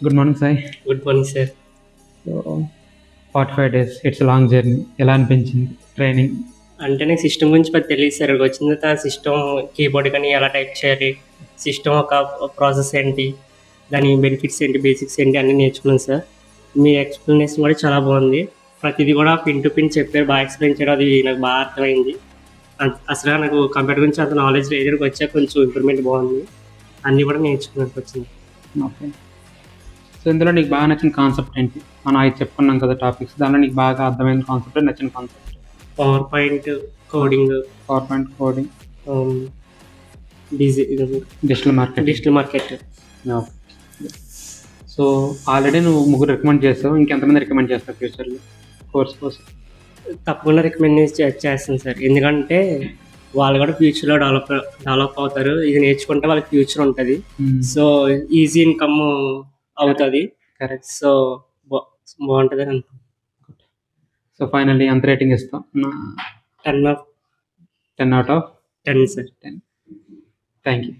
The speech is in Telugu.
Good morning Sai. Good morning sir. So 45 days it's long journey. ఎలా అనిపించింది ట్రైనింగ్? అంటే నాకు సిస్టమ్ గురించి పెద్ద తెలియదు సార్. ఇక్కడికి వచ్చిన తర్వాత సిస్టమ్ కీబోర్డ్ కానీ ఎలా టైప్ చేయాలి, సిస్టమ్ ఒక ప్రాసెస్ ఏంటి, దాని బెనిఫిట్స్ ఏంటి, బేసిక్స్ ఏంటి అన్నీ నేర్చుకున్నాను సార్. మీ ఎక్స్ప్లెనేషన్ కూడా చాలా బాగుంది. ప్రతిదీ కూడా పిన్ టు పిన్ చెప్పారు, బాగా ఎక్స్ప్లెయిన్ చేయడం, అది నాకు బాగా అర్థమైంది. అసలు నాకు కంప్యూటర్ గురించి అంత నాలెడ్జ్ లేదు, ఇక్కడికి వచ్చాక కొంచెం ఇంప్రూవ్మెంట్ బాగుంది. అన్నీ కూడా నేర్చుకున్నాను వచ్చింది. ఓకే. సో ఇందులో నీకు బాగా నచ్చిన కాన్సెప్ట్ ఏంటి? మనం అవి చెప్పుకున్నాం కదా టాపిక్స్, దానిలో నీకు బాగా అర్థమైన కాన్సెప్ట్, నచ్చిన concept? Power point coding, power point coding, digital market. Digital market. Okay. So already నువ్వు ముగ్గురు రికమెండ్ చేస్తావు, ఇంకెంతమంది రికమెండ్ చేస్తావు ఫ్యూచర్లో కోర్స్ కోసం? తప్పకుండా రికమెండ్ చేస్తాను సార్. ఎందుకంటే వాళ్ళు కూడా ఫ్యూచర్లో డెవలప్ అవుతారు. ఇది నేర్చుకుంటే వాళ్ళకి ఫ్యూచర్ ఉంటుంది. సో ఈజీ ఇన్కమ్ అవుతుంది. కరెక్ట్. సో బాగుంటుంది అని అనుకుంటున్నాను. సో ఫైనల్లీ ఎంత రేటింగ్ ఇస్తాం? 10 10 out of 10 sir. 10. Thank you.